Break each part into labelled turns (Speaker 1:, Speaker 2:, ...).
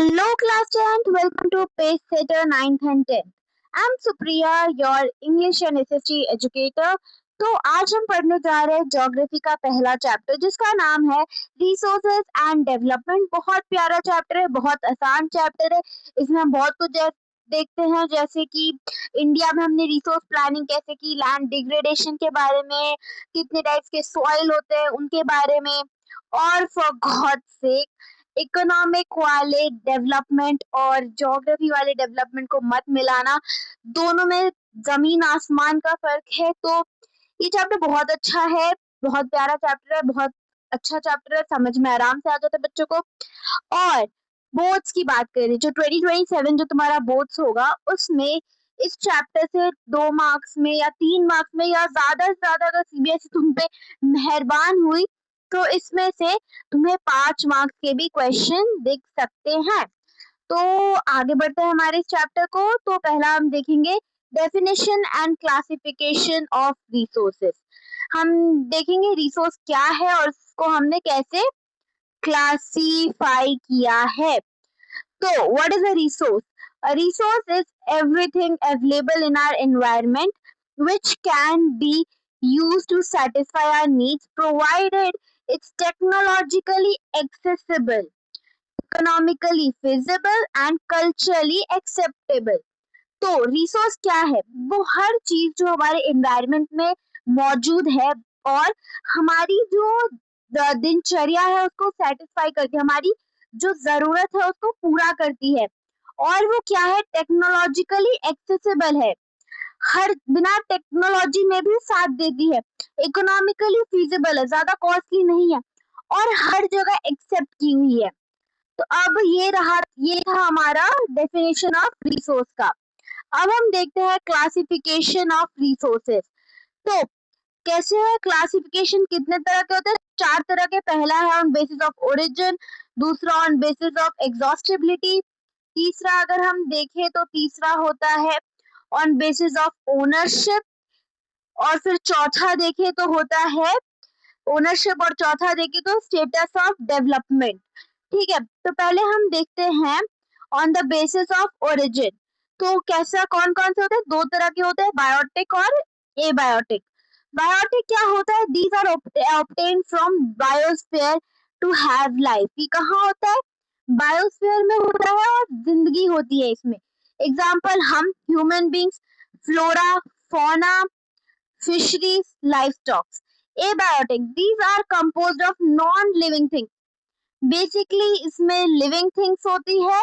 Speaker 1: Hello class 10th, welcome to Pace Setter 9th and 10th. I'm Supriya, your English and SST educator. तो आज हम पढ़ने जा रहे हैं ज्योग्राफी का पहला चैप्टर जिसका नाम है रिसोर्सेज एंड डेवलपमेंट। बहुत प्यारा चैप्टर है, बहुत आसान चैप्टर है। इसमें हम बहुत कुछ देखते हैं, जैसे कि इंडिया में हमने रिसोर्स प्लानिंग कैसे की, लैंड डिग्रेडेशन के बारे में, कितने टाइप्स के सॉइल होते हैं उनके बारे में, और फॉर गॉड सेक इकोनॉमिक वाले डेवलपमेंट और ज्योग्राफी वाले डेवलपमेंट को मत मिलाना, दोनों में जमीन आसमान का फर्क है। तो ये चैप्टर बहुत अच्छा है, बहुत प्यारा चैप्टर है, बहुत अच्छा चैप्टर है, समझ में आराम से आ जाता है बच्चों को। और बोर्ड्स की बात करें, जो 2027 जो तुम्हारा बोर्ड्स होगा उसमें इस चैप्टर से 2 मार्क्स में या 3 मार्क्स में या ज्यादा से ज्यादा अगर सीबीएसई तुम पे मेहरबान हुई तो इसमें से तुम्हें 5 मार्क्स के भी क्वेश्चन दिख सकते हैं। तो आगे बढ़ते हैं हमारे इस चैप्टर को। तो पहला हम देखेंगे definition and classification of resources. हम देखेंगे रिसोर्स क्या है और उसको हमने कैसे क्लासिफाई किया है। तो what is a resource? A resource is everything available in our environment which can be used to satisfy our needs provided it's technologically accessible, economically feasible and culturally acceptable. तो रिसोर्स क्या है? वो हर चीज जो हमारे एनवायरनमेंट में मौजूद है और हमारी जो दिनचर्या है उसको सेटिस्फाई करती है, हमारी जो जरूरत है उसको पूरा करती है, और वो क्या है? टेक्नोलॉजिकली एक्सेसिबल है, हर बिना टेक्नोलॉजी में भी साथ देती है, इकोनॉमिकली फीजिबल है, ज्यादा कॉस्टली नहीं है और हर जगह एक्सेप्ट की हुई है। तो अब ये था हमारा डेफिनेशन ऑफ रिसोर्स का। अब हम देखते हैं क्लासिफिकेशन ऑफ रिसोर्सेज। तो कैसे है क्लासिफिकेशन? कितने तरह के होते हैं? 4 तरह के। पहला है ऑन बेसिस ऑफ ओरिजिन, दूसरा ऑन बेसिस ऑफ एग्जॉस्टिबिलिटी, तीसरा अगर हम देखें तो तीसरा होता है ऑन बेसिस ऑफ ओनरशिप, और फिर चौथा देखें तो होता है ओनरशिप, और चौथा देखें तो स्टेटस ऑफ डेवलपमेंट। ठीक है, तो पहले हम देखते हैं on the basis of origin. तो कैसा कौन कौन से होते हैं? 2 तरह के होते हैं, बायोटिक और एबायोटिक। बायोटिक क्या होता है? These are obtained from biosphere to have life. ये कहाँ होता है? बायोस्फीयर में होता है और जिंदगी होती है इसमें। एग्जाम्पल हम human beings, flora, fauna, fisheries, livestock. Abiotic, these are composed of non-living things. Basically इसमें living things होती है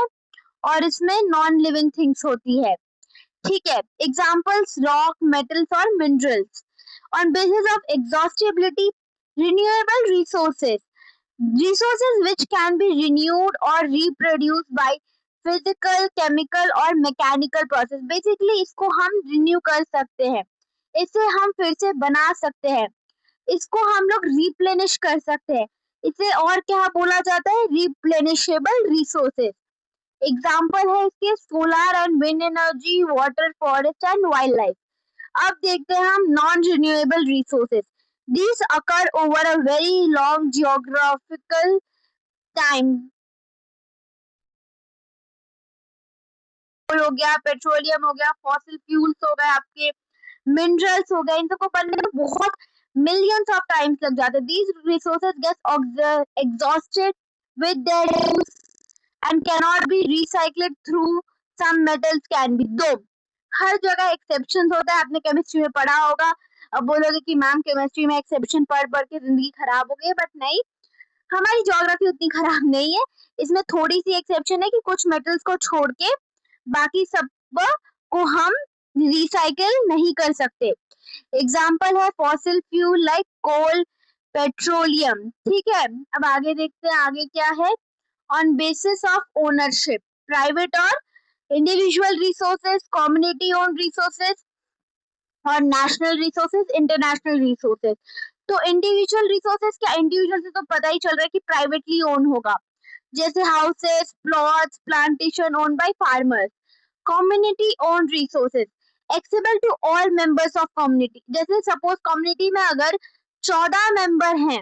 Speaker 1: और इसमें non-living things होती है। ठीक है, examples rock, metals और minerals. On basis of exhaustibility, renewable resources. Resources which can be renewed or reproduced by physical, chemical और mechanical process. Basically इसको हम renew कर सकते हैं, इसे हम फिर से बना सकते हैं, इसको हम लोग रिप्लेनिश कर सकते हैं। इसे और क्या बोला जाता है? रिप्लेनिशेबल रिसोर्सेज। एग्जाम्पल है इसके solar and wind energy, water, forest and wild life. अब देखते हैं हम non renewable resources. These occur over a very long geographical time. हो गया, पेट्रोलियम हो गया, फॉसिल फ्यूल्स हो गए, आपके मिनरल्स हो गए, इन सबको बनने में बहुत millions of times लग जाते हैं. These resources get exhausted with their use and cannot be recycled through some metals can be. दो हर जगह एक्सेप्शन होता है, आपने केमिस्ट्री में पढ़ा होगा। अब बोलोगे कि मैम केमिस्ट्री में एक्सेप्शन पढ़ पढ़ के जिंदगी खराब हो गई, बट नहीं, हमारी ज्योग्राफी उतनी खराब नहीं है। इसमें थोड़ी सी एक्सेप्शन है कि कुछ मेटल्स को छोड़ के बाकी सब को हम रिसाइकिल नहीं कर सकते। एग्जाम्पल है fossil fuel like coal, petroleum. ठीक है, अब आगे देखते हैं आगे क्या है। On basis of ownership, private और individual resources, community own resources और नेशनल रिसोर्सेज, इंटरनेशनल रिसोर्सेज। तो इंडिविजुअल रिसोर्सेज क्या? इंडिविजुअल से तो पता ही चल रहा है कि प्राइवेटली ओन होगा, जैसे houses, plots, plantation own by farmers. Community own resources accessible to all members of community. जैसे सपोज कम्युनिटी में अगर 14 मेंबर हैं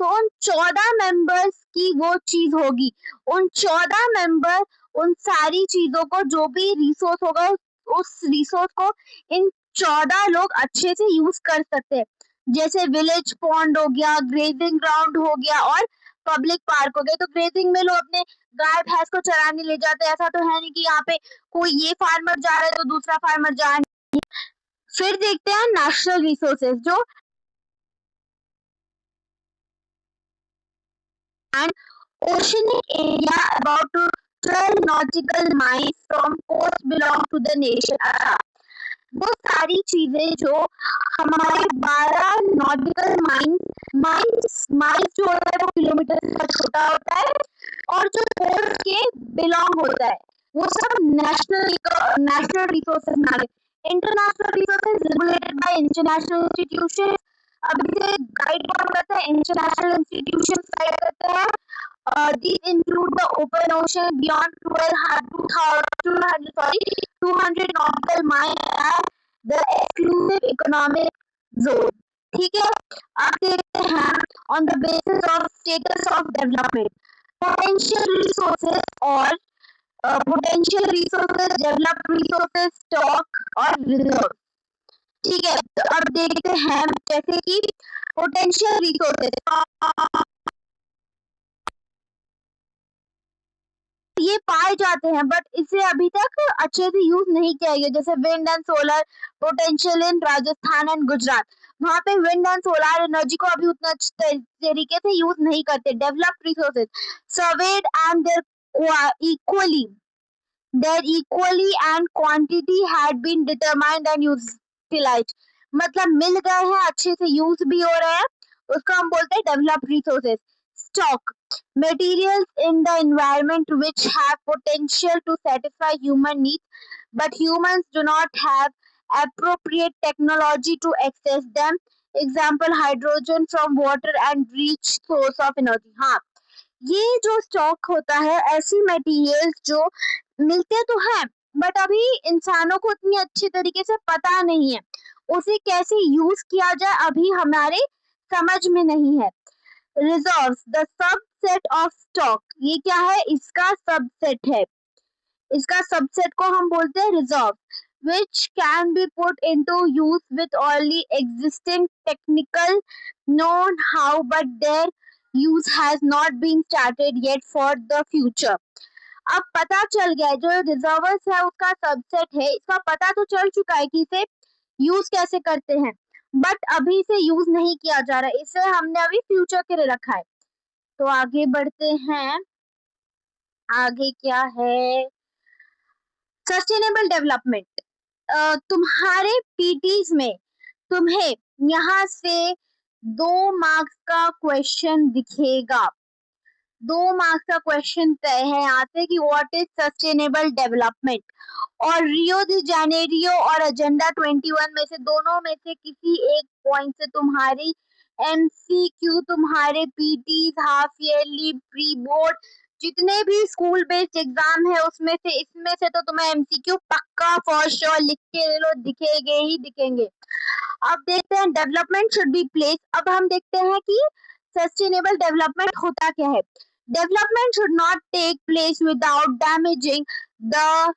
Speaker 1: तो उन 14 मेंबर्स की वो चीज होगी, उन 14 मेंबर उन सारी चीजों को, जो भी रिसोर्स होगा उस रिसोर्स को इन 14 लोग अच्छे से यूज कर सकते हैं। जैसे विलेज पॉन्ड हो गया, ग्रेजिंग ग्राउंड हो गया और पब्लिक पार्क हो गया। तो ग्रेजिंग में लोग अपने गाय भैंस को चराने ले जाते हैं। ऐसा तो है नहीं कि यहाँ पे कोई ये फार्मर जा रहा है तो दूसरा फार्मर जा रहा है। फिर देखते हैं नेशनल रिसोर्सेज, जो and oceanic area about 12 nautical miles from coast belong to the nation. वो सारी चीजें जो हमारे 12 नॉटिकल माइल्स माइल्स जो होता है वो किलोमीटर से छोटा होता है, और जो कोस्ट के बिलोंग होता है वो सब नेशनल रिसोर्सेज में आ गए। International resources regulated by international institution. अभी से गाइड कौन करता है? इंटरनेशनल इंस्टीट्यूशन गाइड करते हैं। These include the open ocean beyond 200 nautical miles and the exclusive economic zone. ठीक है, अब देखते हैं on the basis of status of development, potential resources और potential resources, developed resources, stock और reserve। ठीक है, तो अब देखते हैं जैसे कि पोटेंशियल रिसोर्सेज ये पाए जाते हैं, बट इसे अभी तक अच्छे से यूज नहीं किया गया। जैसे wind and solar potential in Rajasthan and Gujarat, वहाँ पे विंड एंड सोलर एनर्जी को अभी उतना तरीके से यूज नहीं करते। Developed resources served and their equally and quantity had been determined and utilized, मतलब मिल गए हैं, अच्छे से यूज भी हो रहे हैं, उसको हम बोलते हैं developed resources. Stock materials in the environment which have potential to satisfy human needs, but humans do not have appropriate technology to access them. Example, hydrogen from water and rich source of energy। हाँ, ये जो stock होता है, ऐसी materials जो मिलते तो हैं बट अभी इंसानों को उतनी अच्छी तरीके से पता नहीं है, उसे कैसे यूज किया जाए अभी हमारे समझ में नहीं है। Reserves the subset of stock, ये क्या है? इसका सबसेट है, इसका सबसेट को हम बोलते हैं reserve, which can be put into use with only existing technical known how, but their use has not been started yet for the future। अब पता चल गया है, जो रिजर्वर्स है उसका सबसेट है, इसका पता तो चल चुका है कि इसे यूज कैसे करते हैं, बट अभी इसे यूज नहीं किया जा रहा है, इसे हमने अभी फ्यूचर के लिए रखा है। तो आगे बढ़ते हैं, आगे क्या है? Sustainable development. तुम्हारे पीटीज में तुम्हें यहाँ से 2 मार्क्स का क्वेश्चन दिखेगा, 2 मार्क्स का क्वेश्चन तय है यहाँ से कि व्हाट इज सस्टेनेबल डेवलपमेंट, और रियो दी जेनेरियो और एजेंडा 21 में से दोनों में से किसी एक पॉइंट से तुम्हारी एमसीक्यू, तुम्हारे PT, half yearly, pre board, जितने भी स्कूल बेस्ड एग्जाम है उसमें से, इसमें से तो तुम्हें एमसीक्यू पक्का फॉर श्योर लिख के ले लो, दिखेंगे ही दिखेंगे। अब देखते हैं डेवलपमेंट शुड बी प्लेस। अब हम देखते हैं कि सस्टेनेबल डेवलपमेंट होता क्या है। Development should not take place without damaging the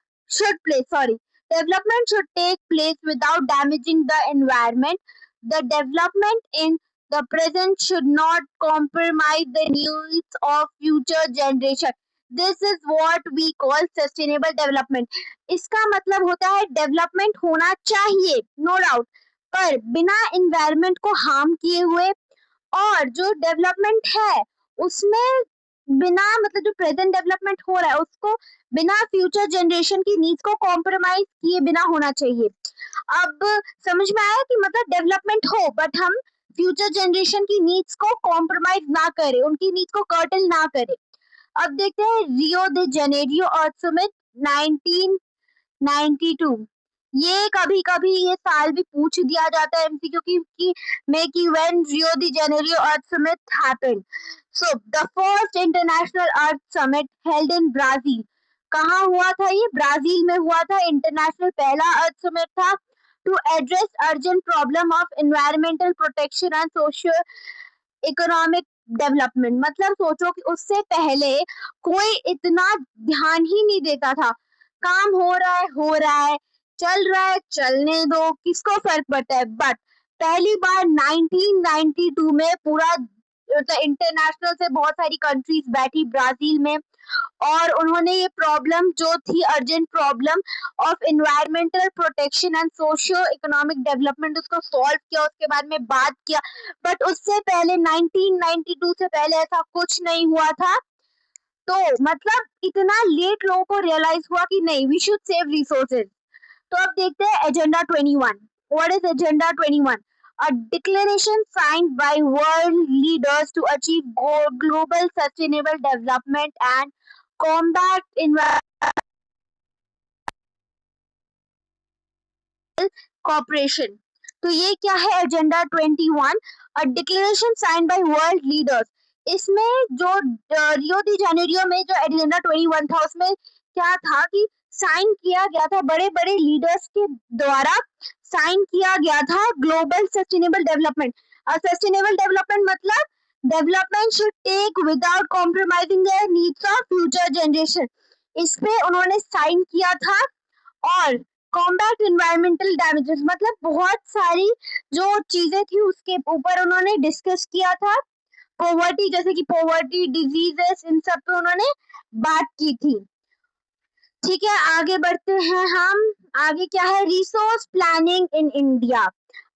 Speaker 1: development should take place without damaging the environment. The development in the present should not compromise the needs of future generation. This is what we call sustainable development। इसका मतलब होता है development होना चाहिए, no doubt, पर बिना environment को harm किए हुए, और जो डेवलपमेंट है उसमें बिना, मतलब जो प्रेजेंट डेवलपमेंट हो रहा है उसको बिना फ्यूचर जनरेशन की नीड्स को कॉम्प्रोमाइज किए बिना होना चाहिए। अब समझ में आया कि मतलब डेवलपमेंट हो बट हम फ्यूचर जनरेशन की नीड्स को कॉम्प्रोमाइज ना करें, उनकी नीड्स को कर्टल ना करें। अब देखते हैं रियो दे जेनेरियो अर्थ समिट 1992। ये कभी कभी ये साल भी पूछ दिया जाता है एमसीक्यू की when Rio the Janeiro earth summit happened. So the first international earth summit held in Brazil. कहाँ हुआ था? ये ब्राजील में हुआ था। इंटरनेशनल पहला अर्थ समिट था to address urgent problem of environmental protection and socio economic development, मतलब सोचो कि उससे पहले कोई इतना ध्यान ही नहीं देता था। काम हो रहा है, चल रहा है, चलने दो, किसको फर्क पड़ता है। बट पहली बार 1992 में पूरा इंटरनेशनल से बहुत सारी कंट्रीज बैठी ब्राजील में, और उन्होंने ये प्रॉब्लम जो थी, urgent problem of environmental protection and socio economic development, उसको सॉल्व किया, उसके बाद में बात किया। बट उससे पहले 1992 से पहले ऐसा कुछ नहीं हुआ था। तो मतलब इतना लेट लोगों को रियलाइज हुआ कि नहीं, वी शुड सेव रिसोर्सेज। तो अब देखते हैं agenda 21। What is agenda 21? A declaration signed by world leaders to achieve global sustainable development and combat environmental cooperation। तो ये क्या है agenda 21? A declaration sign by world leaders. इसमें जो रियो डी जेनेरियो में जो एजेंडा 21 था, उसमें क्या था कि साइन किया गया था, बड़े बड़े लीडर्स के द्वारा साइन किया गया था global sustainable development. Sustainable development मतलब development should take without compromising the needs of future generation. इस पे उन्होंने साइन किया था। और कॉम्बैट एनवायरमेंटल डैमेजेस मतलब बहुत सारी जो चीजें थी उसके ऊपर उन्होंने डिस्कस किया था। पॉवर्टी, जैसे कि पॉवर्टी, डिजीजेस, इन सब पे उन्होंने बात की थी। ठीक है, आगे बढ़ते हैं हम। आगे क्या है? Resource planning in India.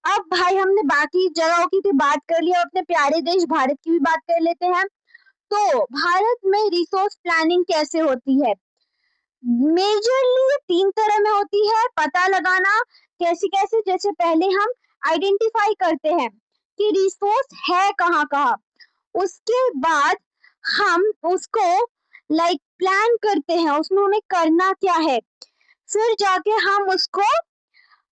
Speaker 1: अब भाई हमने बाकी जगहों की भी बात कर लिया, अपने प्यारे देश भारत की भी बात कर लेते हैं। तो भारत में रिसोर्स प्लानिंग कैसे होती है? मेजरली 3 तरह में होती है। पता लगाना कैसे कैसे, जैसे पहले हम आइडेंटिफाई करते हैं कि रिसोर्स है कहाँ कहाँ, उसके बाद हम उसको प्लान करते हैं, उसमें हमें करना क्या है, फिर जाके हम उसको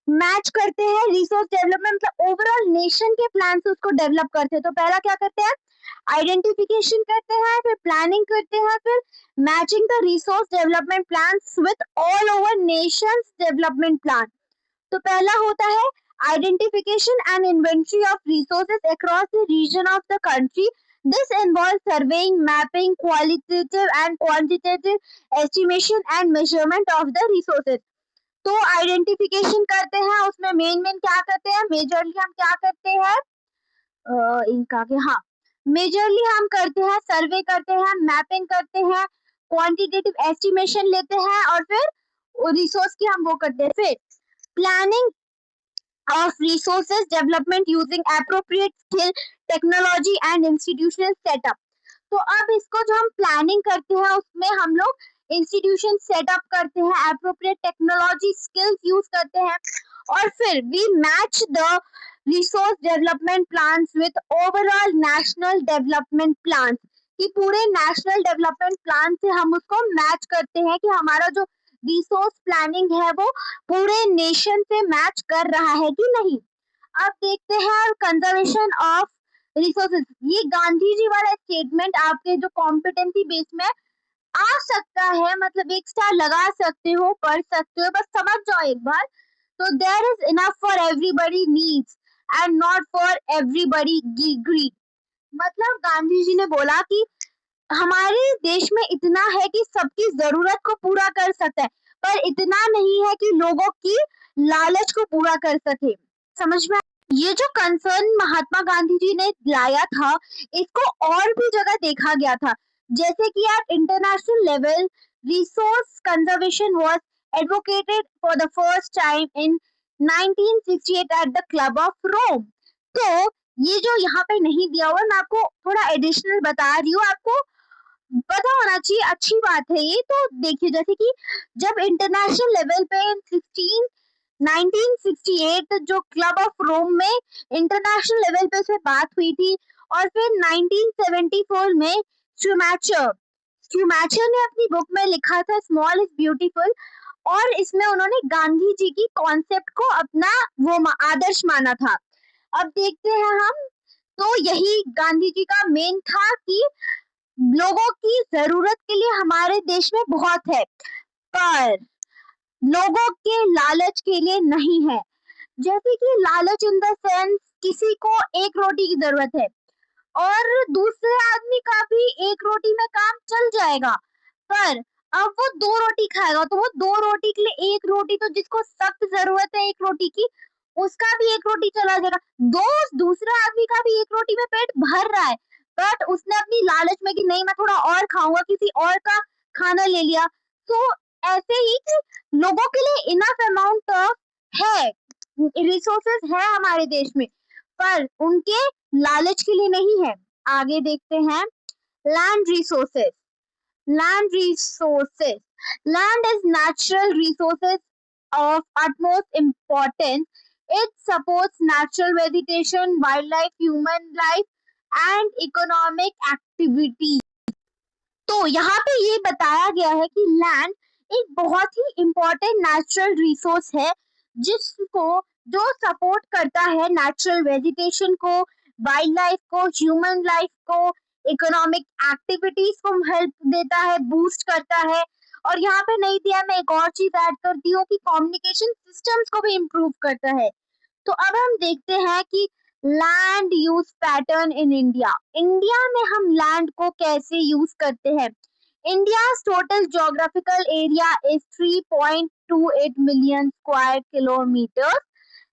Speaker 1: मैच करते हैं रिसोर्स डेवलपमेंट, मतलब ओवरऑल नेशन के प्लान से उसको डेवलप करते हैं। तो पहला क्या करते हैं? आइडेंटिफिकेशन करते हैं, फिर प्लानिंग करते हैं, फिर matching the resource development plans with all over nations development plan. तो पहला होता है identification and inventory of resources across the region of the country. This involves surveying, mapping, qualitative and quantitative estimation and measurement of the resources। तो identification करते हैं, उसमें main क्या करते हैं? मेजरली हम क्या करते हैं? इनका के हाँ, मेजरली हम करते हैं सर्वे करते हैं, मैपिंग करते हैं, क्वांटिटेटिव एस्टिमेशन लेते हैं, और फिर रिसोर्स की हम वो करते हैं। फिर planning of resources development using appropriate skill, technology and institutional setup। तो अब इसको जो हम प्लानिंग करते हैं उसमें हम लोग इंस्टीट्यूशन सेटअप करते हैं, अप्रोप्रिएट टेक्नोलॉजी स्किल्स यूज करते हैं, और फिर we match the resource development plans with overall national development plan. कि पूरे नेशनल डेवलपमेंट प्लान से हम उसको मैच करते हैं कि हमारा जो रिसोर्स प्लानिंग है वो पूरे नेशन से मैच कर रहा है कि नहीं। अब देखते हैं कंजर्वेशन ऑफ रिसोर्सेज। ये गांधी जी वाला स्टेटमेंट आपके जो कॉम्पिटेंसी बेस में आ सकता है, मतलब एक स्टार लगा सकते हो, पढ़ सकते हो, बस समझ जाओ एक बार। तो there is enough for everybody needs and not for everybody greed. मतलब गांधी जी ने बोला कि हमारे देश में इतना है कि सबकी जरूरत को पूरा कर सकता है, पर इतना नहीं है कि लोगों की लालच को पूरा कर सके। समझ में? ये जो कंसर्न महात्मा गांधी जी ने लाया था, इसको और भी जगह देखा गया था। जैसे कि at international level resource conservation was advocated for the first time in 1968 at the club of Rome. तो ये जो यहाँ पे नहीं दिया हुआ, मैं आपको थोड़ा एडिशनल बता रही हूँ, आपको पता होना चाहिए, अच्छी बात है ये। तो देखिए, जैसे कि जब इंटरनेशनल लेवल पे 1968 जो क्लब ऑफ रोम में इंटरनेशनल लेवल पे से बात हुई थी, और फिर 1974 में स्यूमैचर ने अपनी बुक में लिखा था स्मॉल इज ब्यूटीफुल, और इसमें उन्होंने गांधी जी की कॉन्सेप्ट को अपना वो आदर्श माना था। अब देखते हैं हम, तो यही गांधी जी का मेन था कि लोगों की जरूरत के लिए हमारे देश में बहुत है, पर लोगों के लालच के लिए नहीं है। जैसे कि लालच इन द सेंस, किसी को एक रोटी की जरूरत है, और दूसरे आदमी का भी एक रोटी में काम चल जाएगा। पर अब वो 2 रोटी खाएगा तो वो 2 रोटी के लिए 1 रोटी, तो जिसको सख्त ज़रूरत है 1 रोटी की, उसका भी 1 रोटी चला जाएगा। दूसरा आदमी का भी 1 रोटी में पेट भर रहा है, बट उसने अपनी लालच में कि नहीं मैं थोड़ा और खाऊँगा, किसी और का खाना ले लिया। तो ऐसे ही कि लोगों के लिए इनफ अमाउंट ऑफ है, रिसोर्सेज है हमारे देश में, पर उनके लालच के लिए नहीं है। आगे देखते हैं land resources. Land resources. Land is natural resources of utmost importance. It supports natural vegetation, wildlife, human life, and economic activity. तो यहाँ पे ये बताया गया है कि लैंड एक बहुत ही इम्पोर्टेंट नेचुरल रिसोर्स है, जिसको जो सपोर्ट करता है नेचुरल वेजिटेशन को, वाइल्ड लाइफ को, ह्यूमन लाइफ को, इकोनॉमिक एक्टिविटीज को हेल्प देता है, बूस्ट करता है। और यहाँ पे नहीं दिया, मैं एक और चीज ऐड करती हूँ कि कम्युनिकेशन सिस्टम्स को भी इम्प्रूव करता है। तो अब हम देखते हैं कि land use pattern in India. India में हम लैंड को कैसे यूज करते हैं। India's total geographical area is 3.28 million square kilometers.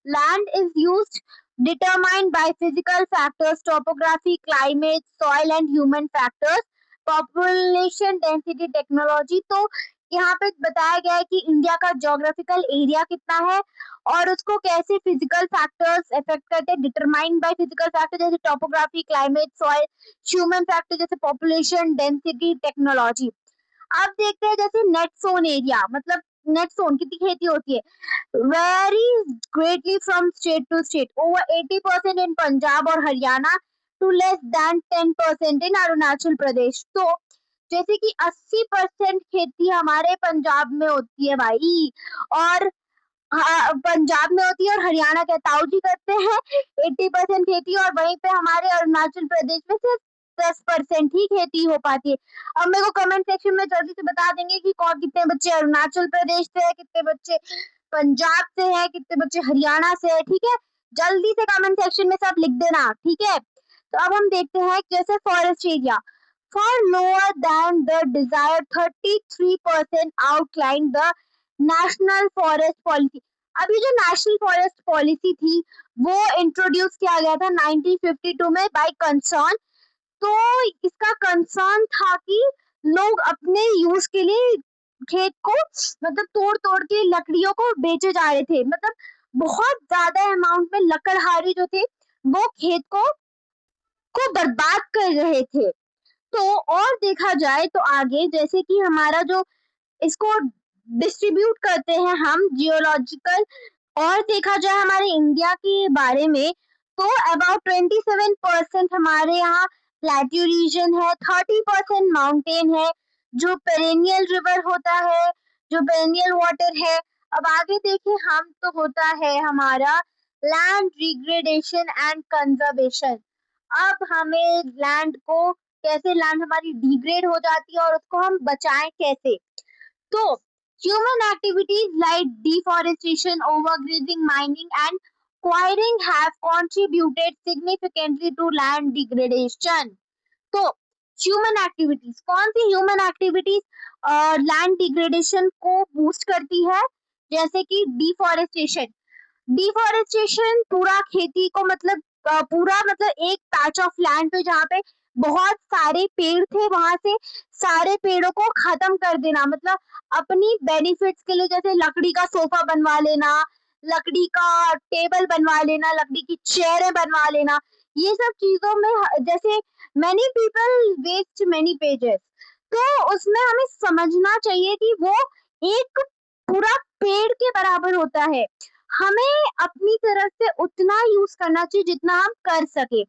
Speaker 1: Land is used determined by physical factors, topography, climate, soil and human factors, population density, technology। तो यहाँ पे बताया गया है कि इंडिया का जोग्राफिकल एरिया कितना है और उसको कैसे फिजिकल फैक्टर्स इफेक्ट करते हैं, डिटरमाइंड बाय फिजिकल फैक्टर जैसे topography, climate, soil, human factor जैसे पॉपुलेशन, डेंसिटी, टेक्नोलॉजी। अब देखते हैं जैसे नेट सोन एरिया, मतलब नेट सोन कितनी खेती होती है, very greatly from state to state, over 80% in Punjab और Haryana to less than 10% in Arunachal Pradesh. तो जैसे कि 80% खेती हमारे पंजाब में होती है भाई, और हाँ, पंजाब में होती है, और हरियाणा के ताऊ जी करते हैं 80% खेती, और वहीं पे हमारे अरुणाचल प्रदेश में सिर्फ 10% ही खेती हो पाती है। अब मेरे को कमेंट सेक्शन में जल्दी से बता देंगे कि कौन कितने बच्चे अरुणाचल प्रदेश से है, कितने बच्चे पंजाब से है, कितने बच्चे हरियाणा से है। ठीक है, जल्दी से कमेंट सेक्शन में सब लिख देना। ठीक है, तो अब हम देखते हैं जैसे forest area, for lower than the desired 33% outline the national forest policy. अब ये जो नेशनल फॉरेस्ट पॉलिसी थी वो इंट्रोड्यूस किया गया था 1952 में बाय कंसर्न। तो इसका कंसर्न था कि लोग अपने यूज के लिए खेत को मतलब तोड़ तोड़ के लकड़ियों को बेचे जा रहे थे, मतलब बहुत ज्यादा अमाउंट में लकड़हारे जो थे वो खेत को बर्बाद कर रहे थे। तो और देखा जाए तो आगे जैसे कि हमारा जो इसको डिस्ट्रीब्यूट करते हैं हम जियोलॉजिकल, और देखा जाए हमारे इंडिया के बारे में तो अबाउट 27% हमारे यहाँ प्लेट्यू रीजन है, 30% माउंटेन है, जो पेरेनियल रिवर होता है, जो पेरेनियल वाटर है। अब आगे देखें हम तो होता है हमारा लैंड डिग्रेडेशन एंड कंजर्वेशन। अब हमें लैंड को कैसे, लैंड हमारी डिग्रेड हो जाती है और उसको हम बचाएं कैसे। तो human activities like deforestation, overgrazing, mining and quarrying have contributed significantly to land degradation. तो ह्यूमन एक्टिविटीज, कौन सी ह्यूमन एक्टिविटीज लैंड डिग्रेडेशन को बूस्ट करती है, जैसे कि डिफॉरेस्टेशन। डिफॉरेस्टेशन पूरा खेती को मतलब पूरा मतलब एक पैच ऑफ लैंड पे जहाँ पे बहुत सारे पेड़ थे वहां से सारे पेड़ों को खत्म कर देना, मतलब अपनी बेनिफिट्स के लिए, जैसे लकड़ी का सोफा बनवा लेना, लकड़ी का टेबल बनवा लेना, लकड़ी की चेयरें बनवा लेना। ये सब चीजों में जैसे many people waste many pages, तो उसमें हमें समझना चाहिए कि वो एक पूरा पेड़ के बराबर होता है। हमें अपनी तरफ से उतना यूज करना चाहिए जितना हम कर सके।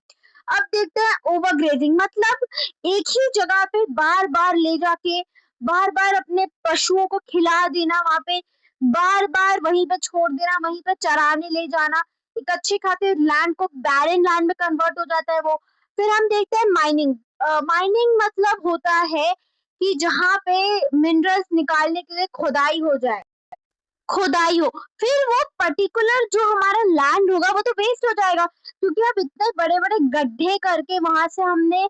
Speaker 1: अब देखते हैं ओवरग्रेजिंग, मतलब एक ही जगह पे बार बार ले जाके बार बार अपने पशुओं को खिला देना, वहां पे बार बार वहीं पे छोड़ देना, वहीं पे चराने ले जाना, एक अच्छे खासे लैंड को बैरन लैंड में कन्वर्ट हो जाता है वो। फिर हम देखते हैं माइनिंग। माइनिंग मतलब होता है कि जहाँ पे मिनरल्स निकालने के लिए खुदाई हो जाए। खुदाई हो, फिर वो पर्टिकुलर जो हमारा लैंड होगा वो तो वेस्ट हो जाएगा, क्योंकि अब इतने बड़े-बड़े गड्ढे करके वहाँ से हमने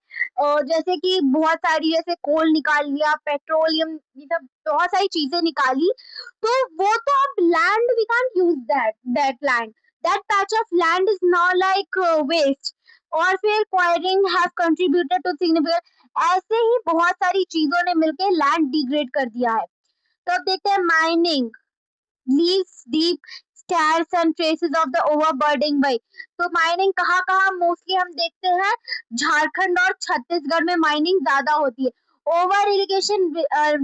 Speaker 1: जैसे कि बहुत सारी जैसे कोल निकाल लिया, पेट्रोलियम, ये सब बहुत सारी चीज़ें निकाली, तो वो तो अब land we can't use that land. That patch of land is now like waste, और फिर quarrying have contributed to significant, ऐसे ही बहुत सारी चीज़ों ने मिलके लैंड डिग्रेड कर दिया है। तो अब देखते हैं mining leaves deep scars and traces of the overburdening by। तो माइनिंग कहाँ कहाँ मोस्टली हम देखते हैं, झारखंड और छत्तीसगढ़ में माइनिंग ज्यादा होती है। Over irrigation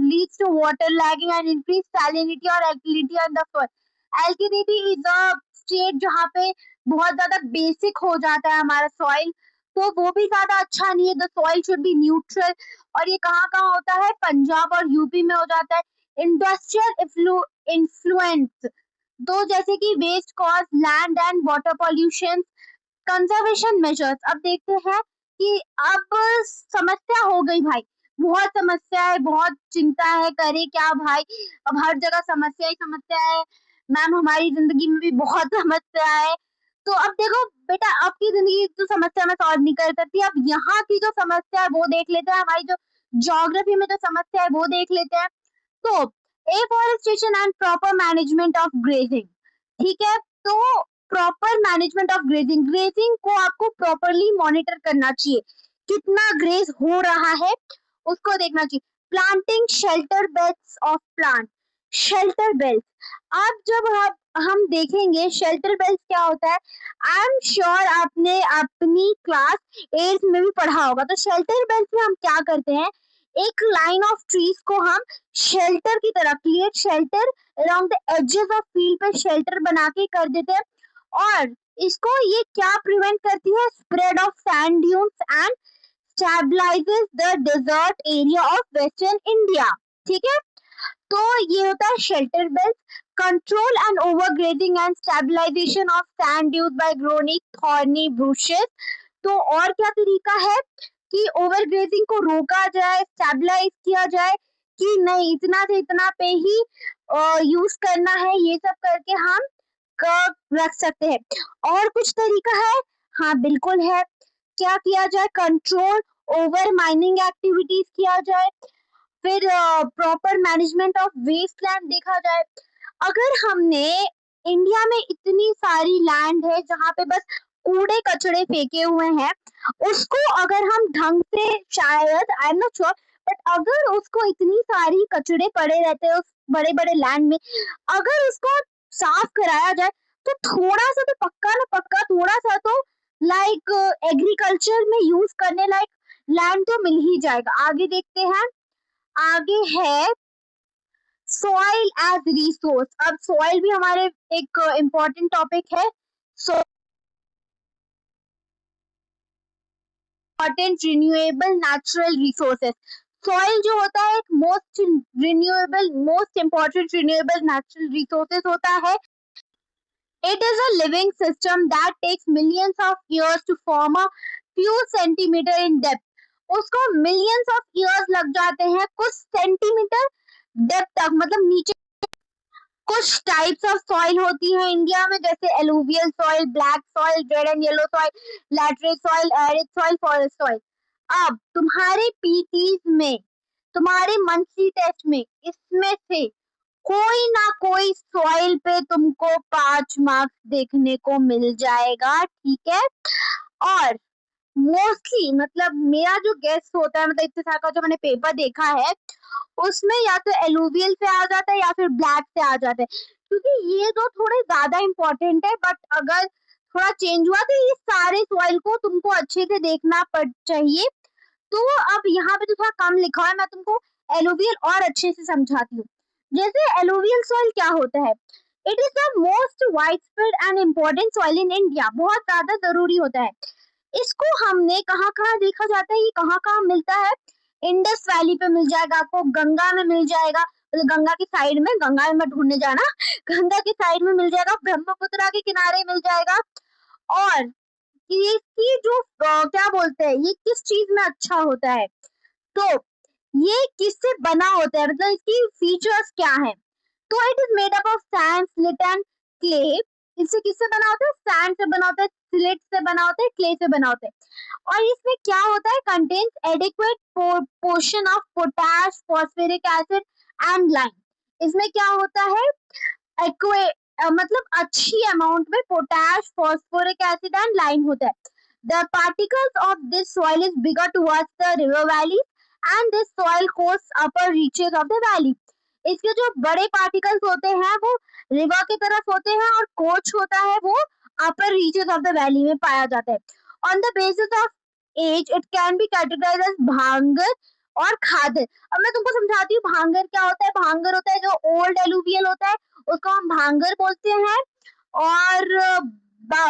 Speaker 1: leads to water logging and increase salinity और alkalinity on the soil. Alkalinity is a state जहाँ पे बहुत ज्यादा बेसिक हो जाता है हमारा सॉइल, तो वो भी ज्यादा अच्छा नहीं है। The soil should be neutral, और ये कहाँ कहाँ होता है, पंजाब और यूपी में हो जाता है। इंडस्ट्रियल इन्फ्लुएंस, तो जैसे कि waste cause land and water pollution. Conservation measures, अब देखते हैं कि अब समस्या हो गई भाई, बहुत समस्या है, बहुत चिंता है, करे क्या भाई, अब हर जगह समस्या ही समस्या है। मैम हमारी जिंदगी में भी बहुत समस्या है। तो अब देखो बेटा, आपकी जिंदगी जो समस्या में सॉल्व नहीं कर सकती, अब यहाँ की जो समस्या है वो देख लेते हैं, हमारी जो ज्योग्राफी में जो समस्या है वो देख लेते हैं। तो afforestation and proper management of grazing, ठीक है, तो proper management of grazing, grazing को आपको प्रॉपरली मॉनिटर करना चाहिए, कितना ग्रेज हो रहा है उसको देखना चाहिए। Planting shelter belts of plant, shelter belt, अब जब हम देखेंगे शेल्टर बेल्ट क्या होता है, आई एम श्योर आपने अपनी क्लास 8 में भी पढ़ा होगा। तो शेल्टर बेल्ट में हम क्या करते हैं, एक लाइन ऑफ ट्रीज को हम शेल्टर की तरह, create shelter around the edges of field पे शेल्टर बना के कर देते हैं, और इसको ये क्या प्रिवेंट करती है, spread of sand dunes and stabilizes the desert area of western India, ठीक है। तो ये होता है shelter belt. Control and overgrazing and stabilization of sand dunes by growing thorny bushes, तो और क्या तरीका है कि ओवरग्रेजिंग को रोका जाए, स्टेबलाइज किया जाए, कि नहीं इतना से इतना पे ही यूज करना है, ये सब करके हम रख सकते हैं। और कुछ तरीका है, हाँ बिल्कुल है, क्या किया जाए, कंट्रोल ओवर माइनिंग एक्टिविटीज किया जाए, फिर proper management of waste land देखा जाए। अगर हमने इंडिया में इतनी सारी लैंड है जहाँ पे बस कूड़े कचड़े फेंके हुए हैं, उसको अगर हम ढंग से, शायद I am not sure, but अगर उसको इतनी सारी कचड़े पड़े रहते हैं उस बड़े बड़े लैंड में, अगर उसको साफ कराया जाए तो थोड़ा सा तो पक्का ना पक्का, थोड़ा सा तो लाइक एग्रीकल्चर में यूज करने लाइक लैंड तो मिल ही जाएगा। आगे देखते हैं, आगे है सॉइल एज रिसोर्स। अब सॉइल भी हमारे एक इम्पोर्टेंट टॉपिक है। So important renewable natural resources, soil जो होता है एक most renewable, most important renewable natural resources होता है। It is a living system that takes millions of years to form a few centimeter in depth. उसको millions of years लग जाते हैं कुछ सेंटीमीटर डेप्थ तक, मतलब नीचे। कुछ टाइप्स ऑफ सॉइल होती है इंडिया में, जैसे alluvial soil, black soil, red and yellow soil, laterite soil, arid soil, forest soil. अब तुम्हारे पीटीज में, तुम्हारे मंथली टेस्ट में इसमें से कोई ना कोई सॉइल पे तुमको 5 मार्क्स देखने को मिल जाएगा, ठीक है। और मोस्टली मतलब मेरा जो गेस होता है, मतलब इतने साल का जो मैंने पेपर देखा है, उसमें या तो एलुवियल से आ जाता है या फिर ब्लैक से आ जाता है, क्योंकि ये दो थोड़े ज्यादा इम्पोर्टेंट है। बट अगर थोड़ा चेंज हुआ तो ये सारे सॉइल को तुमको अच्छे से देखना पड़ चाहिए। तो अब यहाँ पे तो थोड़ा कम लिखा है, मैं तुमको एलुवियल और अच्छे से समझाती हूँ। जैसे एलुवियल सॉइल क्या होता है, it is the most wide spread and important soil in India, बहुत ज्यादा जरूरी होता है। इसको हमने कहाँ कहाँ देखा जाता है, ये कहाँ कहाँ मिलता है, इंडस वैली पे मिल जाएगा आपको, गंगा में मिल जाएगा, मतलब गंगा की साइड में, गंगा में मत ढूंढने जाना, गंगा की साइड में मिल जाएगा, ब्रह्मपुत्र के किनारे मिल जाएगा। और इसकी जो क्या बोलते हैं, ये किस चीज में अच्छा होता है, तो ये किससे बना होता है, मतलब इसकी फीचर्स क्या है। तो it is made up of sand, slit and clay. इससे किससे बना होता है? सैंड से बना होता है, स्लिट से बना होता है, क्ले से बना होता है। और इसमें क्या होता है? Contains adequate portion of potash, phosphoric acid and lime. इसमें क्या होता है? मतलब अच्छी अमाउंट में potash, phosphoric acid and lime होता है। The particles of this soil is bigger towards the river valley and this soil course upper reaches of the valley. इसके जो बड़े पार्टिकल्स होते हैं वो रिवर की तरफ होते हैं और कोच होता है वो upper reaches of the valley में पाया जाता है। On the basis of age it can be categorized as bhangar और खादर। अब मैं तुमको समझाती हूँ भांगर क्या होता है। भांगर होता है जो ओल्ड एलुवियल होता है, उसको हम भांगर बोलते हैं। और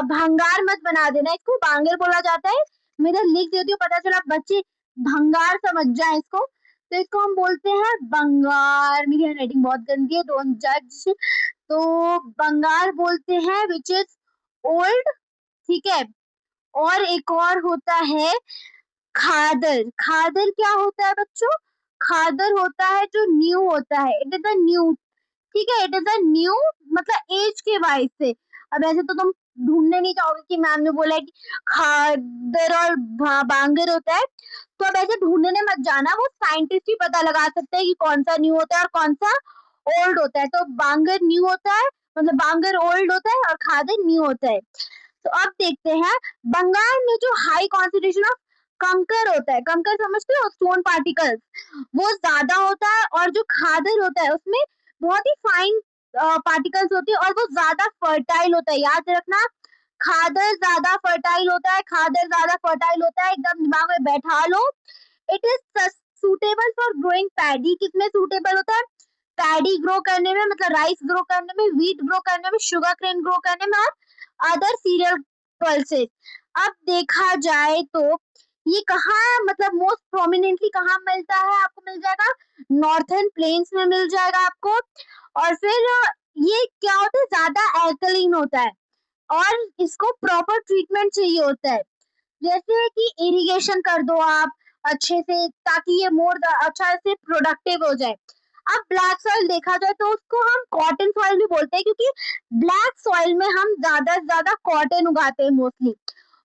Speaker 1: भंगार मत बना देना, इसको भांगर बोला जाता है। मैं इधर लिख देती हूँ, पता चला बच्चे भंगार समझ जाए इसको। तो इसको हम बोलते हैं बंगार। मेरी हैंडराइटिंग बहुत गंदी है, डोंट जज। तो बंगार बोलते हैं विच इज ओल्ड, ठीक है। और एक और होता है खादर। खादर क्या होता है बच्चों? खादर होता है जो न्यू होता है, इट इज अ न्यू, ठीक है। इट इज अ न्यू मतलब एज के वाइज से। अब ऐसे तो तुम ढूंढने नहीं चाहोगे कि मैम ने बोला है कि खादर और बांगर होता है, तो अब ऐसे ढूंढने मत जाना। वो साइंटिस्ट ही पता लगा सकते हैं कि कौन सा न्यू होता है और कौन सा ओल्ड होता है। तो बांगर न्यू होता है, मतलब बांगर ओल्ड होता है और खादर न्यू होता है। तो अब देखते हैं बंगाल में जो हाई कॉन्सेंट्रेशन ऑफ कंकर होता है, कंकर समझते हो, स्टोन पार्टिकल्स, वो ज्यादा होता है। और जो खादर होता है उसमें बहुत ही फाइन पार्टिकल्स होती है और वो ज्यादा फर्टाइल होता है। याद रखना, खादर ज्यादा फर्टाइल होता है, खादर ज्यादा फर्टाइल होता है, एकदम दिमाग में बैठा लो। It is suitable for growing paddy. किसमें सुटेबल होता है? पैडी ग्रो करने में, मतलब राइस ग्रो करने में, व्हीट ग्रो करने में, शुगर केन ग्रो करने में और अदर सीरियल पल्सेस। अब देखा जाए तो ये कहाँ, मतलब मोस्ट प्रोमिनेंटली कहाँ मिलता है? आपको मिल जाएगा नॉर्थर्न प्लेन्स में मिल जाएगा आपको। और फिर ये क्या होता है? ज्यादा एल्कलीन होता है और इसको प्रॉपर ट्रीटमेंट चाहिए होता है। जैसे कि इरिगेशन कर दो आप अच्छे से, ताकि ये मोर अच्छा से प्रोडक्टिव हो जाए। अब ब्लैक सॉइल देखा जाए तो उसको हम कॉटन सॉइल भी बोलते हैं, क्योंकि ब्लैक सॉइल में हम ज्यादा से ज्यादा कॉटन उगाते हैं मोस्टली।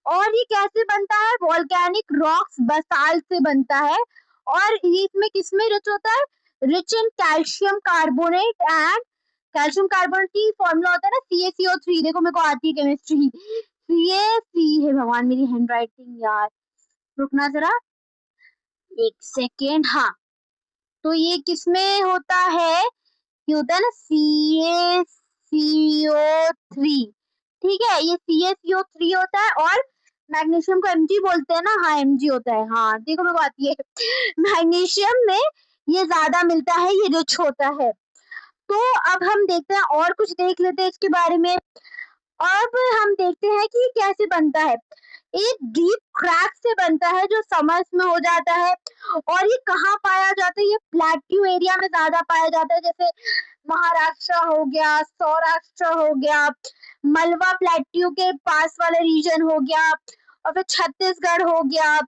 Speaker 1: और ये कैसे बनता है? वॉल्केनिक रॉक्स बसाल्ट से बनता है। और ये इसमें किसमें रिच होता है? Rich in calcium carbonate and calcium carbonate की फॉर्मूला होता है ना CaCO3। देखो मेरे को आती है केमिस्ट्री। CaC है, भगवान मेरी हैंडराइटिंग यार, रुकना जरा एक सेकेंड। हाँ, तो ये किसमें होता है? ये होता है ना CaCO3, ठीक है। ये CaCO3 होता है और मैग्नीशियम को Mg बोलते हैं ना। हाँ Mg होता है, हाँ देखो मेरे को आती है। मैग्नीशियम में ये ज्यादा मिलता है, ये रिच होता है। तो अब हम देखते हैं और कुछ देख लेते हैं इसके बारे में। अब हम देखते हैं कि ये कैसे बनता है। एक डीप क्रैक से बनता है जो समर्स में हो जाता है। और ये कहाँ पाया जाता है? ये प्लेट्यू एरिया में ज्यादा पाया जाता है, जैसे महाराष्ट्र हो गया, सौराष्ट्र हो गया, मलवा प्लेट्यू के पास वाले रीजन हो गया, और फिर छत्तीसगढ़ हो गया।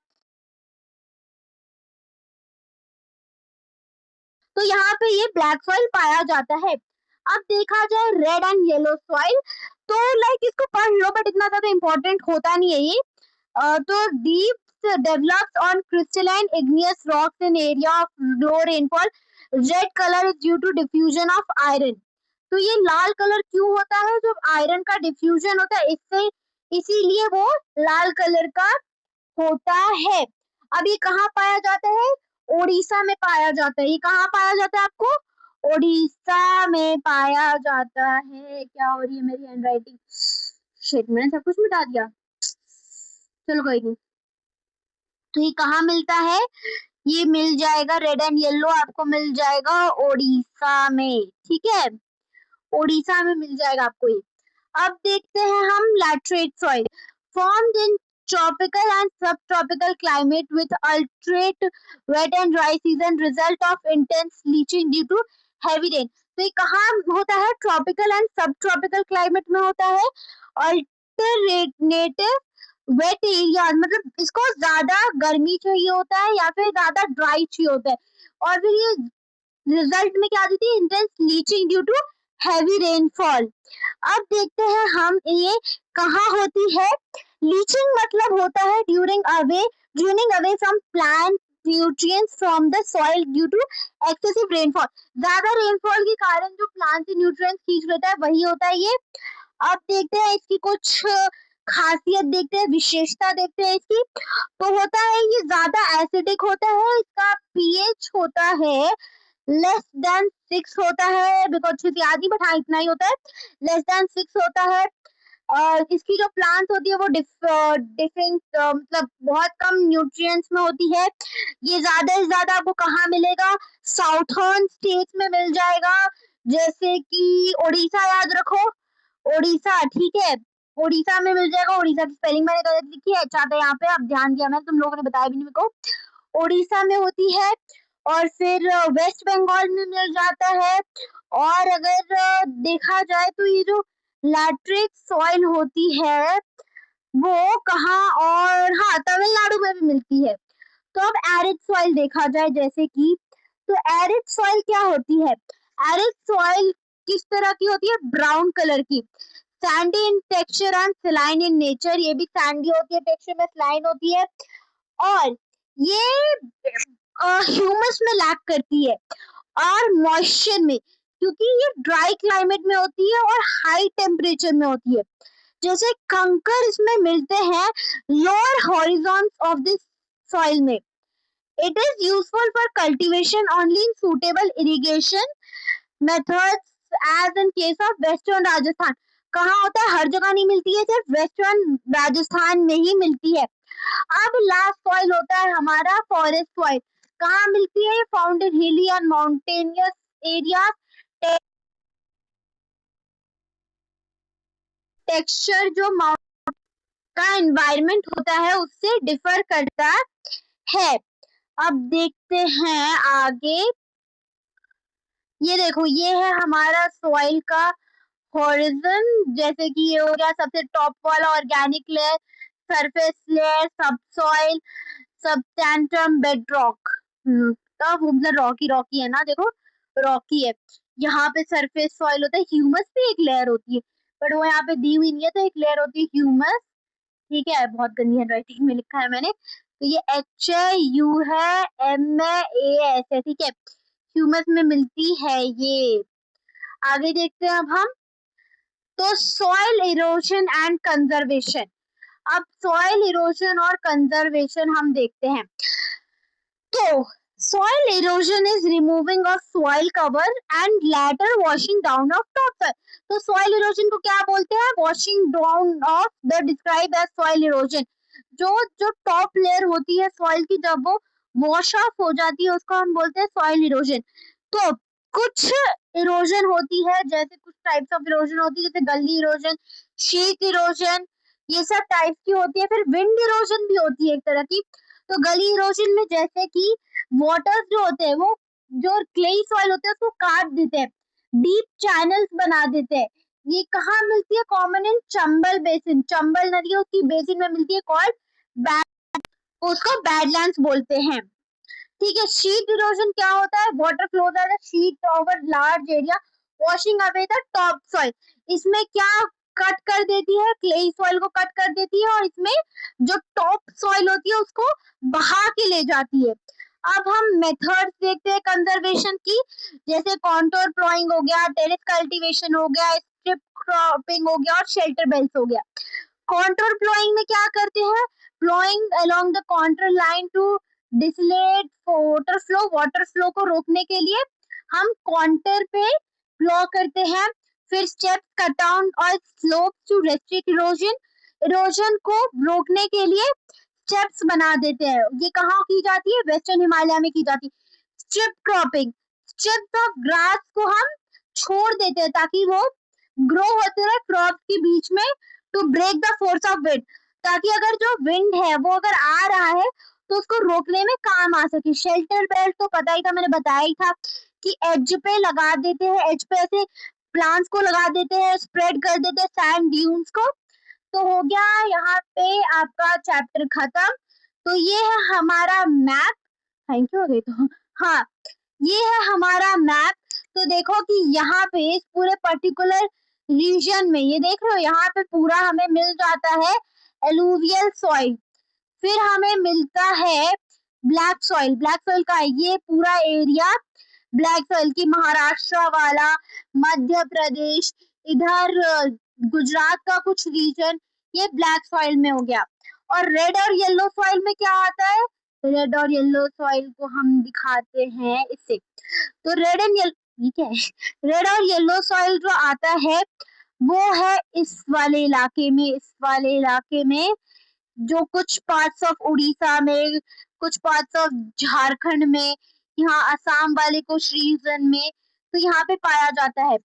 Speaker 1: तो यहाँ पे ये ब्लैक सॉइल पाया जाता है। अब देखा जाए रेड एंड येलो सॉइल, तो लाइक इसको पढ़ लो, बट इतना ज्यादा इम्पोर्टेंट होता नहीं है ये। तो deep develops on crystalline igneous rocks in area of low rainfall. Red color is due to diffusion of iron. तो ये लाल कलर क्यों होता है? जब आयरन का डिफ्यूजन होता है इससे, इसीलिए वो लाल कलर का होता है। अब ये कहाँ पाया जाता है? ओडिशा में पाया जाता है। ये कहाँ पाया जाता है आपको? ओडिशा में पाया जाता है। क्या हो रही है मेरी हैंडराइटिंग? शिट, मैंने सब कुछ मिटा दिया। चलो कोई नहीं। तो ये कहाँ मिलता है? ये मिल जाएगा रेड एंड येलो, आपको मिल जाएगा ओडिशा में, ठीक है। ओडिशा में मिल जाएगा आपको ये। अब देखते हैं हम laterite soil. Formed in tropical and subtropical climate with alternate wet and dry season, result of intense leaching due to heavy rain. तो ये कहाँ होता है? ट्रॉपिकल एंड सब ट्रॉपिकल क्लाइमेट में होता है। अल्टरनेटिव वेट एरिया, मतलब इसको ज्यादा गर्मी चाहिए होता है या फिर ज्यादा ड्राई चाहिए होता है। और फिर ये रिजल्ट में क्या आती थी, intense leaching due to heavy rainfall. अब देखते हैं हम ये कहाँ होती है। लीचिंग मतलब होता है during away from plant nutrients from the soil due to excessive rainfall. ज्यादा रेनफॉल के कारण जो प्लांट से न्यूट्रिएंट्स खींच लेता है वही होता है ये। अब देखते हैं इसकी कुछ खासियत, देखते हैं विशेषता, देखते हैं इसकी। तो होता है ये ज्यादा एसिडिक होता है, इसका पीएच होता है लेस देन 6 होता है, बिकॉज मुझे याद नहीं बट हाँ इतना ही होता है, लेस देन 6 होता है। और इसकी जो प्लांट होती है वो डिफरेंट मतलब बहुत कम न्यूट्रिएंट्स में होती है। ये ज्यादा से ज्यादा आपको कहाँ मिलेगा, साउथर्न स्टेट्स में मिल जाएगा, जैसे कि उड़ीसा, याद रखो उड़ीसा, ठीक है, उड़ीसा में मिल जाएगा। उड़ीसा की स्पेलिंग मैंने गलत लिखी है, अच्छा था यहाँ पे, अब ध्यान दिया मैं, तुम लोगों ने बताया भी नहीं मेरे को। उड़ीसा में होती है, और फिर वेस्ट बंगाल में मिल जाता है। और अगर देखा जाए तो ये जो लैट्रिक सॉइल होती है वो कहाँ, और हाँ तमिलनाडु में भी मिलती है। तो अब एरिड सॉइल देखा जाए जैसे कि, तो एरिड सॉइल क्या होती है, एरिड सॉइल किस तरह की होती है, ब्राउन कलर की, Sandy in texture and saline in nature, ये भी सैंडी होती है, टेक्सचर में सलाइन होती है, और ये ह्यूमस में लैक करती है और मॉइस्चर में, क्योंकि ये ड्राई क्लाइमेट में होती है और हाई टेम्परेचर में होती है। जैसे कंकर इसमें मिलते हैं lower horizons of this soil में। It is useful for cultivation only in suitable irrigation methods as in case of western Rajasthan. कहाँ होता है, हर जगह नहीं मिलती है, सिर्फ वेस्टर्न राजस्थान में ही मिलती है। अब लास्ट सॉइल होता है हमारा फॉरेस्ट सॉइल। कहाँ मिलती है, फाउंड इन हिली एंड माउंटेनियस एरिया। टेक्सचर जो का एनवायरनमेंट होता है उससे डिफर करता है। अब देखते हैं आगे, ये देखो ये है हमारा सॉइल का हॉरिजन, जैसे कि ये हो गया सबसे टॉप वाला ऑर्गेनिक लेयर, सरफेस लेयर, सब सॉइल, सबस्टेंटम, बेडरॉक। तब मतलब रॉकी रॉकी है ना, देखो रॉकी है। यहाँ पे सरफेस सॉइल होता है, ह्यूमस भी एक लेयर होती है, बट वो यहाँ पे दी हुई नहीं है, तो एक लेयर होती है ह्यूमस, ठीक है, बहुत गंदी हैंडराइटिंग में लिखा है मैंने, तो ये एच है, यू है, एम है, ए एस है, ठीक है, ह्यूमस में मिलती है ये। आगे देखते हैं अब हम, तो सॉइल इरोजन एंड कंजर्वेशन। अब सॉइल इरोजन और कंजर्वेशन हम देखते हैं। तो soil erosion is removing of soil cover and later washing down of topsoil. तो soil erosion को क्या बोलते हैं, washing down of the described as soil erosion। जो टॉप लेयर होती है soil की, जब वो वॉश ऑफ हो जाती है उसको हम बोलते हैं soil erosion। तो कुछ इरोजन होती है, जैसे कुछ टाइप्स ऑफ इरोजन होती है, जैसे गली इरोजन, शीत इरोजन, ये सब टाइप्स की होती है। फिर विंड इरोजन भी होती है एक तरह की। तो गली इरोजन में जैसे कि वाटर्स जो होते हैं वो जो क्लेई सॉइल होते हैं उसको काट देते हैं, डीप चैनल्स बना देते हैं। ये कहाँ मिलती है, common in Chambal basin, Chambal नदी है उसकी बेसिन में मिलती है, कॉल्ड बैड, उसको बैडलैंड्स बोलते हैं, ठीक है। शीट इरोजन क्या होता है, water flows as a sheet over large area washing away the top soil. इसमें क्या कट कर देती है, क्लेई सॉइल को कट कर देती है, और इसमें जो टॉप सॉइल होती है उसको बहा के ले जाती है। अब हम मेथड्स देखते हैं कंजर्वेशन की, जैसे कॉन्टोर प्लॉइंग हो गया, टेरेस कल्टीवेशन हो गया, स्ट्रिप क्रॉपिंग हो गया, और शेल्टर बेल्ट हो गया। कॉन्टोर प्लॉइंग में क्या करते हैं, ploughing along the contour line to desilt water flow को रोकने के लिए हम कॉन्टर पे प्लॉ करते हैं। फिर स्टेप्स कट डाउन और slope to restrict erosion, erosion को रोकने के लिए स्टेप्स बना देते हैं। ये कहाँ की जाती है, वेस्टर्न हिमालय में की जाती है। Strip cropping, strips of grass को हम छोड़ देते हैं ताकि वो ग्रो होते रहे क्रॉप के बीच में, to break the force of wind, ताकि अगर जो विंड है वो अगर आ रहा है तो उसको रोकने में काम आ सके। शेल्टर बेल्ट तो पता ही था, मैंने बताया ही था कि एज पे लगा देते हैं, एज पे ऐसे प्लांट्स को लगा देते हैं, स्प्रेड कर देते हैं सैंड ड्यून्स को। तो हो गया यहाँ पे आपका चैप्टर खत्म। तो ये है हमारा मैप, थैंक यू हो गई तो हाँ, ये है हमारा मैप। तो देखो कि यहाँ पे इस पूरे पर्टिकुलर रीजन में ये देख रहे हो, यहाँ पे पूरा हमें मिल जाता है एलुवियल सॉइल। फिर हमें मिलता है ब्लैक सॉइल। ब्लैक सॉइल का है ये पूरा एरिया ब्लैक सॉइल की, महाराष्ट्र वाला, मध्य प्रदेश, इधर गुजरात का कुछ रीजन, ये ब्लैक सॉइल में हो गया। और रेड और येलो सॉइल में क्या आता है? रेड और येलो सॉइल को हम दिखाते हैं इससे। तो रेड एंड येलो, ठीक है, रेड और येलो सॉइल जो आता है वो है इस वाले इलाके में, इस वाले इलाके में, जो कुछ पार्ट्स ऑफ उड़ीसा में, कुछ पार्ट्स ऑफ झारखंड में, यहाँ असम वाले कुछ रीजन में, तो यहाँ पे पाया जाता है।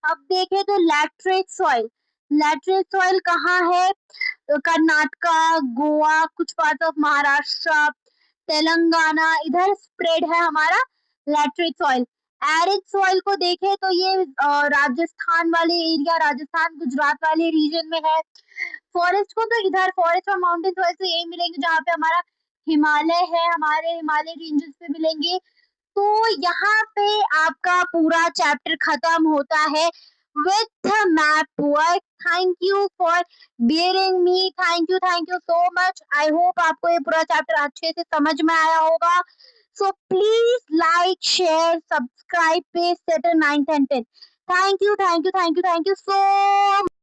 Speaker 1: अब देखें तो लैटरेट सॉइल, लैटरेट सॉइल कहाँ है? कर्नाटका, गोवा, कुछ पार्ट ऑफ महाराष्ट्र, तेलंगाना, इधर स्प्रेड है हमारा लैटरेट सॉइल। एरिड सॉइल को देखें तो ये राजस्थान वाले एरिया, राजस्थान गुजरात वाले रीजन में है। फॉरेस्ट को तो इधर फॉरेस्ट और माउंटेन्स वैसे यही मिलेंगे जहाँ पे हमारा हिमालय है, हमारे हिमालय रेंजेस पे मिलेंगे। तो यहाँ पे आपका पूरा चैप्टर खत्म होता है with map work. Thank you for bearing me. Thank you so much. I hope आपको ये पूरा चैप्टर अच्छे से समझ में आया होगा. So please like, share, subscribe, page set 9th and 10th. Thank you so much.